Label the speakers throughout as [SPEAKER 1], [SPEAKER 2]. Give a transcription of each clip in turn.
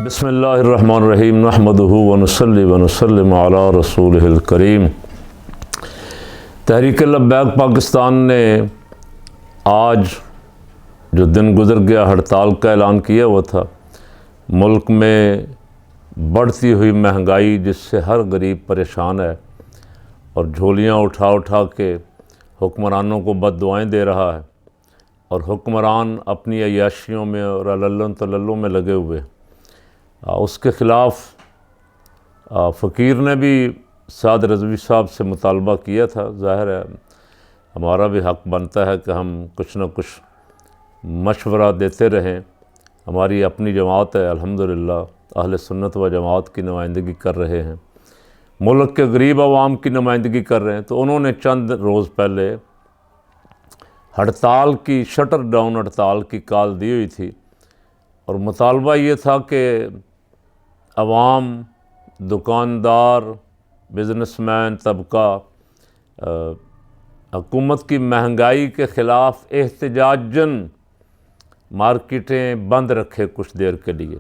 [SPEAKER 1] بسم اللہ الرحمن الرحیم نحمدہ ونصلی ونسلم علی رسولہ الکریم۔ تحریک لبیک پاکستان نے آج جو دن گزر گیا ہڑتال کا اعلان کیا ہوا تھا، ملک میں بڑھتی ہوئی مہنگائی جس سے ہر غریب پریشان ہے اور جھولیاں اٹھا اٹھا کے حکمرانوں کو بد دعائیں دے رہا ہے، اور حکمران اپنی عیاشیوں میں اور علل تللوں میں لگے ہوئے، اس کے خلاف فقیر نے بھی سعد رضوی صاحب سے مطالبہ کیا تھا۔ ظاہر ہے ہمارا بھی حق بنتا ہے کہ ہم کچھ نہ کچھ مشورہ دیتے رہیں۔ ہماری اپنی جماعت ہے، الحمدللہ اہل سنت و جماعت کی نمائندگی کر رہے ہیں، ملک کے غریب عوام کی نمائندگی کر رہے ہیں۔ تو انہوں نے چند روز پہلے ہڑتال کی، شٹر ڈاؤن ہڑتال کی کال دی ہوئی تھی، اور مطالبہ یہ تھا کہ عوام، دکاندار، بزنس مین طبقہ حکومت کی مہنگائی کے خلاف احتجاجاً مارکیٹیں بند رکھے کچھ دیر کے لیے۔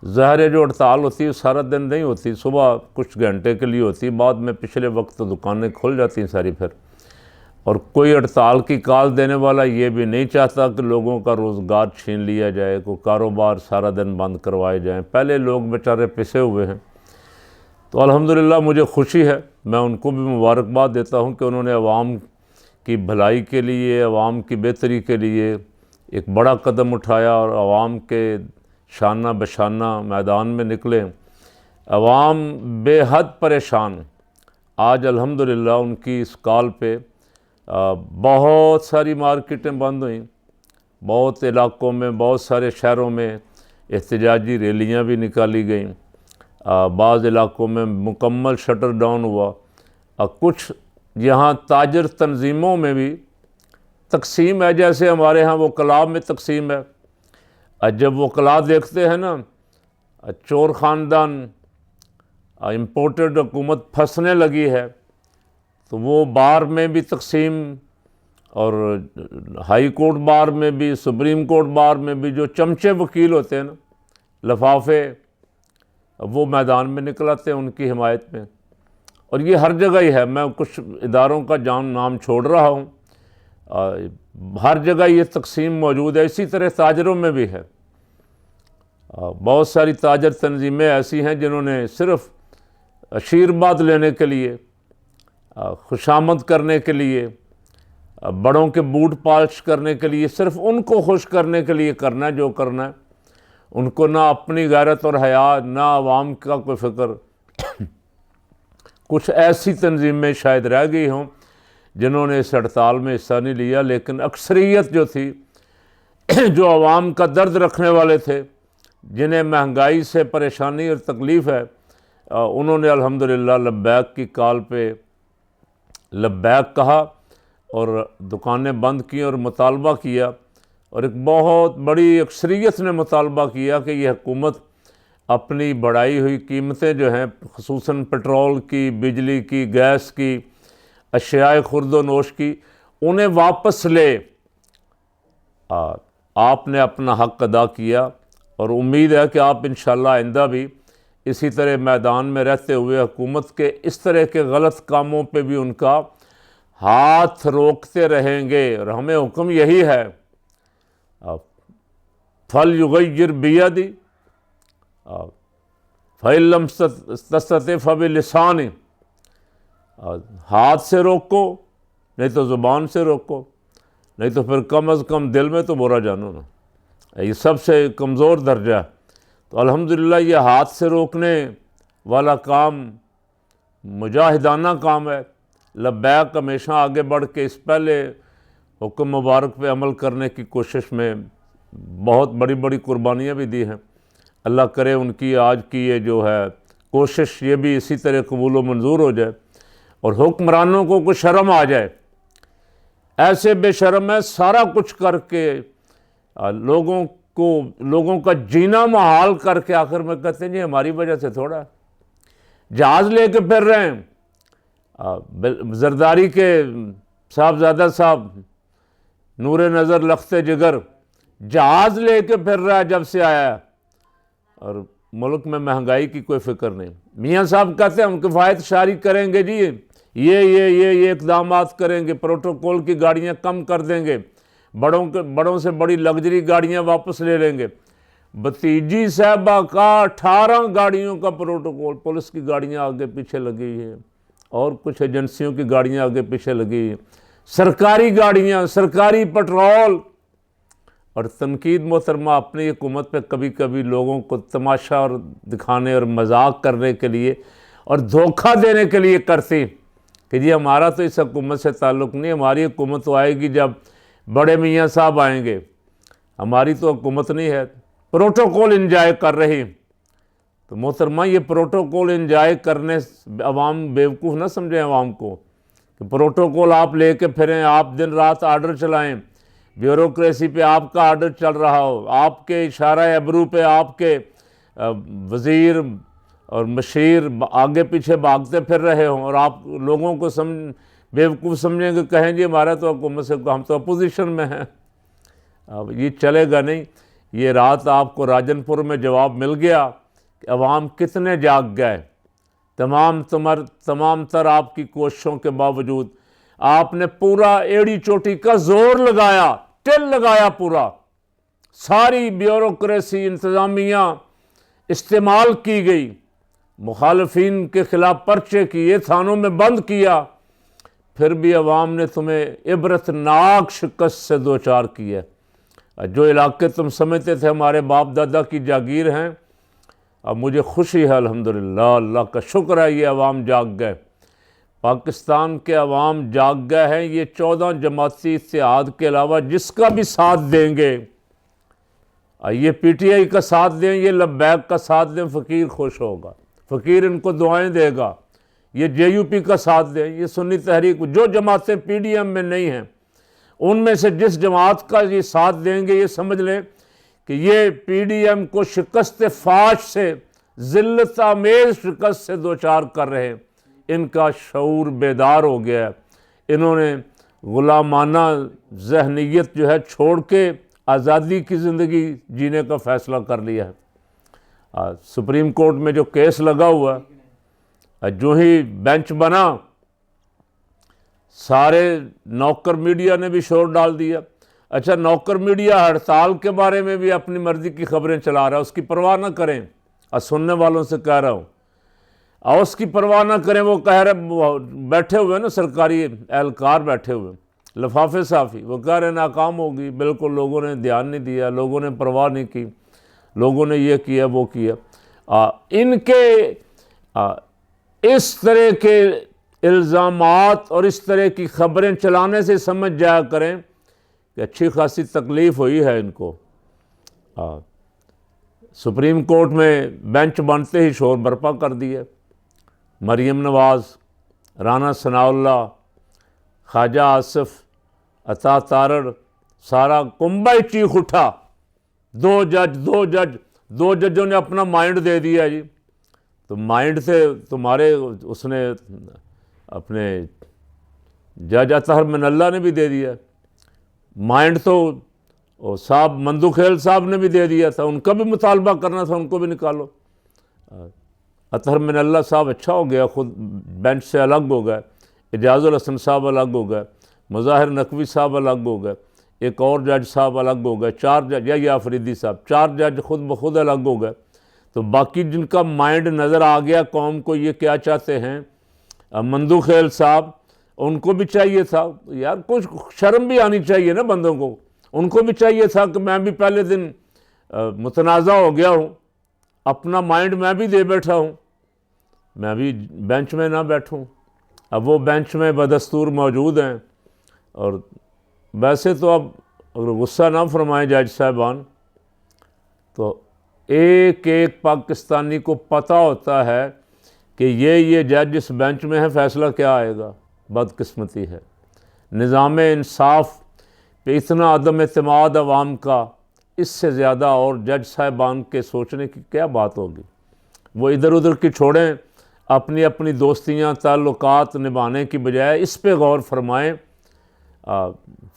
[SPEAKER 1] ظاہر ہے جو ہڑتال ہوتی ہے سارا دن نہیں ہوتی، صبح کچھ گھنٹے کے لیے ہوتی، بعد میں پچھلے وقت تو دکانیں کھل جاتی ہیں ساری پھر، اور کوئی ہڑتال کی کال دینے والا یہ بھی نہیں چاہتا کہ لوگوں کا روزگار چھین لیا جائے، کوئی کاروبار سارا دن بند کروائے جائیں۔ پہلے لوگ بیچارے پسے ہوئے ہیں، تو الحمدللہ مجھے خوشی ہے، میں ان کو بھی مبارکباد دیتا ہوں کہ انہوں نے عوام کی بھلائی کے لیے، عوام کی بہتری کے لیے ایک بڑا قدم اٹھایا، اور عوام کے شانہ بشانہ میدان میں نکلے۔ عوام بے حد پریشان، آج الحمدللہ ان کی اس کال پہ بہت ساری مارکیٹیں بند ہوئیں، بہت علاقوں میں، بہت سارے شہروں میں احتجاجی ریلیاں بھی نکالی گئیں، بعض علاقوں میں مکمل شٹر ڈاؤن ہوا۔ کچھ یہاں تاجر تنظیموں میں بھی تقسیم ہے، جیسے ہمارے ہاں وکلاء میں تقسیم ہے۔ جب وکلاء دیکھتے ہیں نا چور خاندان، امپورٹڈ حکومت پھنسنے لگی ہے، تو وہ بار میں بھی تقسیم، اور ہائی کورٹ بار میں بھی، سپریم کورٹ بار میں بھی جو چمچے وکیل ہوتے ہیں نا، لفافے، وہ میدان میں نکلاتے ہیں ان کی حمایت میں۔ اور یہ ہر جگہ ہی ہے، میں کچھ اداروں کا نام چھوڑ رہا ہوں، ہر جگہ یہ تقسیم موجود ہے۔ اسی طرح تاجروں میں بھی ہے، بہت ساری تاجر تنظیمیں ایسی ہیں جنہوں نے صرف آشیرواد لینے کے لیے، خوشامد کرنے کے لیے، بڑوں کے بوٹ پالش کرنے کے لیے، صرف ان کو خوش کرنے کے لیے کرنا ہے جو کرنا ہے، ان کو نہ اپنی غیرت اور حیا، نہ عوام کا کوئی فکر۔ کچھ ایسی تنظیمیں شاید رہ گئی ہوں جنہوں نے اس ہڑتال میں حصہ نہیں لیا، لیکن اکثریت جو تھی، جو عوام کا درد رکھنے والے تھے، جنہیں مہنگائی سے پریشانی اور تکلیف ہے، انہوں نے الحمدللہ لبیک کی کال پہ لبیک کہا اور دکانیں بند کی اور مطالبہ کیا، اور ایک بہت بڑی اکثریت نے مطالبہ کیا کہ یہ حکومت اپنی بڑھائی ہوئی قیمتیں جو ہیں، خصوصاً پٹرول کی، بجلی کی، گیس کی، اشیاء خرد و نوش کی، انہیں واپس لے۔ آپ نے اپنا حق ادا کیا، اور امید ہے کہ آپ انشاءاللہ آئندہ بھی اسی طرح میدان میں رہتے ہوئے حکومت کے اس طرح کے غلط کاموں پہ بھی ان کا ہاتھ روکتے رہیں گے۔ اور ہمیں حکم یہی ہے، فَلْيُغَيِّرْ بِيَدِهِ فَإِن لَّمْ تَسْتَطِعْ فَبِلِسَانِهِ، ہاتھ سے روکو، نہیں تو زبان سے روکو، نہیں تو پھر کم از کم دل میں تو برا جانو نا، یہ سب سے کمزور درجہ ہے۔ تو الحمدللہ یہ ہاتھ سے روکنے والا کام مجاہدانہ کام ہے۔ لبیک ہمیشہ آگے بڑھ کے اس پہلے حکم مبارک پہ عمل کرنے کی کوشش میں بہت بڑی بڑی قربانیاں بھی دی ہیں۔ اللہ کرے ان کی آج کی یہ جو ہے کوشش، یہ بھی اسی طرح قبول و منظور ہو جائے، اور حکمرانوں کو کچھ شرم آ جائے۔ ایسے بے شرم ہے، سارا کچھ کر کے لوگوں کا جینا محال کر کے آخر میں کہتے ہیں جی ہماری وجہ سے تھوڑا ہے۔ جہاز لے کے پھر رہے ہیں، زرداری کے صاحبزادہ صاحب، نور نظر لخت جگر، جہاز لے کے پھر رہا ہے جب سے آیا ہے، اور ملک میں مہنگائی کی کوئی فکر نہیں۔ میاں صاحب کہتے ہیں ہم کفایت شاری کریں گے جی، یہ اقدامات کریں گے، پروٹوکول کی گاڑیاں کم کر دیں گے، بڑوں سے بڑی لگژری گاڑیاں واپس لے لیں گے۔ بھتیجی صاحبہ کا 18 گاڑیوں کا پروٹوکول، پولیس کی گاڑیاں آگے پیچھے لگی ہیں اور کچھ ایجنسیوں کی گاڑیاں آگے پیچھے لگی ہیں، سرکاری گاڑیاں، سرکاری پٹرول۔ اور تنقید محترمہ اپنی حکومت پہ کبھی کبھی لوگوں کو تماشا اور دکھانے اور مذاق کرنے کے لیے اور دھوکہ دینے کے لیے کرتی کہ جی ہمارا تو اس حکومت سے تعلق نہیں، ہماری حکومت تو آئے گی جب بڑے میاں صاحب آئیں گے، ہماری تو حکومت نہیں ہے۔ پروٹوکول انجوائے کر رہی۔ تو محترمہ یہ پروٹوکول انجوائے کرنے عوام بیوقوف نہ سمجھیں عوام کو کہ پروٹوکول آپ لے کے پھریں، آپ دن رات آرڈر چلائیں، بیوروکریسی پہ آپ کا آرڈر چل رہا ہو، آپ کے اشارہ ابرو پہ آپ کے وزیر اور مشیر آگے پیچھے بھاگتے پھر رہے ہوں اور آپ لوگوں کو بیوقوف سمجھیں کہ کہیں جی ہمارا تو حکومت سے ہم تو اپوزیشن میں ہیں۔ اب یہ چلے گا نہیں۔ یہ رات آپ کو راجن پور میں جواب مل گیا کہ عوام کتنے جاگ گئے۔ تمام تر آپ کی کوششوں کے باوجود آپ نے پورا ایڑی چوٹی کا زور لگایا، ٹل لگایا، پورا ساری بیوروکریسی انتظامیہ استعمال کی گئی، مخالفین کے خلاف پرچے کیے، تھانوں میں بند کیا، پھر بھی عوام نے تمہیں عبرتناک شکست سے دوچار کیا۔ جو علاقے تم سمجھتے تھے ہمارے باپ دادا کی جاگیر ہیں، اب مجھے خوشی ہے الحمدللہ، اللہ کا شکر ہے، یہ عوام جاگ گئے، پاکستان کے عوام جاگ گئے ہیں۔ یہ 14 جماعتی اتحاد کے علاوہ جس کا بھی ساتھ دیں گے، یہ پی ٹی آئی کا ساتھ دیں، یہ لبیک کا ساتھ دیں، فقیر خوش ہوگا، فقیر ان کو دعائیں دے گا۔ یہ جے یو پی کا ساتھ دیں، یہ سنی تحریک، جو جماعتیں پی ڈی ایم میں نہیں ہیں، ان میں سے جس جماعت کا یہ ساتھ دیں گے، یہ سمجھ لیں کہ یہ پی ڈی ایم کو شکست فاش سے، ذلت آمیز شکست سے دوچار کر رہے ہیں۔ ان کا شعور بیدار ہو گیا ہے، انہوں نے غلامانہ ذہنیت جو ہے چھوڑ کے آزادی کی زندگی جینے کا فیصلہ کر لیا ہے۔ سپریم کورٹ میں جو کیس لگا ہوا ہے، جو ہی بینچ بنا، سارے نوکر میڈیا نے بھی شور ڈال دیا۔ اچھا، نوکر میڈیا ہڑتال کے بارے میں بھی اپنی مرضی کی خبریں چلا رہا ہے، اس کی پرواہ نہ کریں۔ سننے والوں سے کہہ رہا ہوں، اور اس کی پرواہ نہ کریں۔ وہ کہہ رہے، بیٹھے ہوئے نا سرکاری اہلکار بیٹھے ہوئے، لفافے صافی، وہ کہہ رہے ناکام ہوگی، بالکل لوگوں نے دھیان نہیں دیا، لوگوں نے پرواہ نہیں کی، لوگوں نے یہ کیا وہ کیا۔ ان کے اس طرح کے الزامات اور اس طرح کی خبریں چلانے سے سمجھ جایا کریں کہ اچھی خاصی تکلیف ہوئی ہے ان کو۔ سپریم کورٹ میں بینچ بنتے ہی شور برپا کر دیا، مریم نواز، رانا ثناء اللہ، خواجہ آصف، عطا تارڑ، سارا کنبہ ہی چیخ اٹھا۔ دو ججوں نے اپنا مائنڈ دے دیا جی۔ تو مائنڈ سے تمہارے اس نے اپنے جج اطہر من اللہ نے بھی دے دیا مائنڈ، تو صاحب مندو خیل صاحب نے بھی دے دیا تھا، ان کا بھی مطالبہ کرنا تھا، ان کو بھی نکالو۔ اطہر من اللہ صاحب اچھا ہو گیا، خود بینچ سے الگ ہو گئے، اعجاز الحسن صاحب الگ ہو گئے، مظاہر نقوی صاحب الگ ہو گئے، ایک اور جج صاحب الگ ہو گئے، 4 جج، یا آفریدی صاحب، 4 جج خود بخود الگ ہو گئے۔ تو باقی جن کا مائنڈ نظر آ گیا قوم کو یہ کیا چاہتے ہیں، مندو خیل صاحب، ان کو بھی چاہیے تھا یار، کچھ شرم بھی آنی چاہیے نا بندوں کو، ان کو بھی چاہیے تھا کہ میں بھی پہلے دن متنازع ہو گیا ہوں، اپنا مائنڈ میں بھی دے بیٹھا ہوں، میں بھی بینچ میں نہ بیٹھوں۔ اب وہ بینچ میں بدستور موجود ہیں، اور ویسے تو اب اگر غصہ نہ فرمائیں جج صاحبان، تو ایک پاکستانی کو پتہ ہوتا ہے کہ یہ جج اس بینچ میں ہے، فیصلہ کیا آئے گا۔ بدقسمتی ہے، نظام انصاف پہ اتنا عدم اعتماد عوام کا، اس سے زیادہ اور جج صاحبان کے سوچنے کی کیا بات ہوگی۔ وہ ادھر ادھر کی چھوڑیں، اپنی دوستیاں تعلقات نبھانے کی بجائے اس پہ غور فرمائیں۔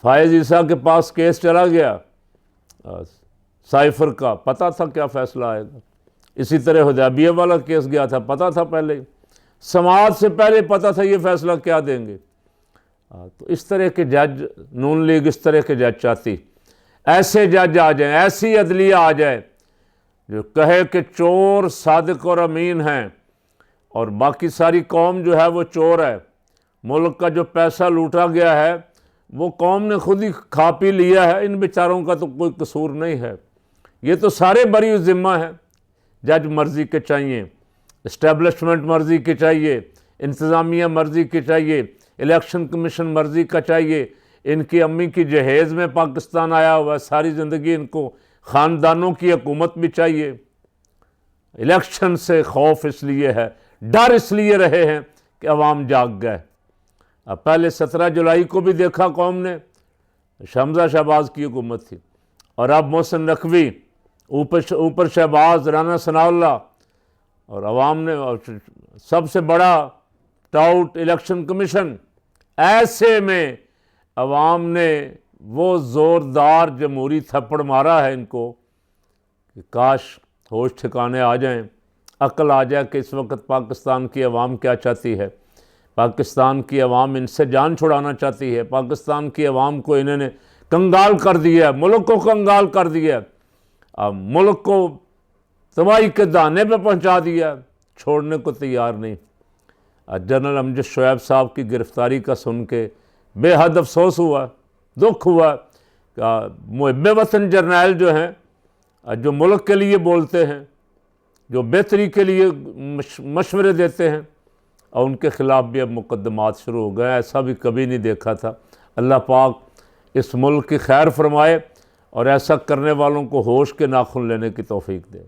[SPEAKER 1] فائز عیسیٰ کے پاس کیس چلا گیا، سائفر کا، پتہ تھا کیا فیصلہ آئے گا، اسی طرح حدیبیہ والا کیس گیا تھا، پتہ تھا پہلے ہی، سماعت سے پہلے پتہ تھا یہ فیصلہ کیا دیں گے۔ تو اس طرح کے جج نون لیگ اس طرح کے جج چاہتی، ایسے جج آ جائیں، ایسی عدلیہ آ جائے جو کہے کہ چور صادق اور امین ہیں اور باقی ساری قوم جو ہے وہ چور ہے، ملک کا جو پیسہ لوٹا گیا ہے وہ قوم نے خود ہی کھا پی لیا ہے، ان بیچاروں کا تو کوئی قصور نہیں ہے، یہ تو سارے بری ذمہ ہیں۔ جج مرضی کے چاہیے، اسٹیبلشمنٹ مرضی کے چاہیے، انتظامیہ مرضی کے چاہیے، الیکشن کمیشن مرضی کا چاہیے۔ ان کی امی کی جہیز میں پاکستان آیا ہوا ہے، ساری زندگی ان کو خاندانوں کی حکومت بھی چاہیے۔ الیکشن سے خوف اس لیے ہے، ڈر اس لیے رہے ہیں کہ عوام جاگ گئے۔ اب پہلے 17 جولائی کو بھی دیکھا قوم نے، حمزہ شہباز کی حکومت تھی، اور اب محسن نقوی، اوپر شہباز، رانا ثناء اللہ، اور عوام نے سب سے بڑا ٹاؤٹ الیکشن کمیشن۔ ایسے میں عوام نے وہ زوردار جمہوری تھپڑ مارا ہے ان کو کہ کاش ہوش ٹھکانے آ جائیں، عقل آ جائے کہ اس وقت پاکستان کی عوام کیا چاہتی ہے۔ پاکستان کی عوام ان سے جان چھڑانا چاہتی ہے، پاکستان کی عوام کو انہوں نے کنگال کر دیا ہے، ملک کو کنگال کر دیا ہے، اب ملک کو تباہی کے دانے پہ پہنچا دیا، چھوڑنے کو تیار نہیں۔ جنرل امجد شعیب صاحب کی گرفتاری کا سن کے بے حد افسوس ہوا، دکھ ہوا کہ محب وطن جرنیل جو ہیں، جو ملک کے لیے بولتے ہیں، جو بہتری کے لیے مشورے دیتے ہیں، اور ان کے خلاف بھی اب مقدمات شروع ہو گئے۔ ایسا بھی کبھی نہیں دیکھا تھا۔ اللہ پاک اس ملک کی خیر فرمائے اور ایسا کرنے والوں کو ہوش کے ناخن لینے کی توفیق دے۔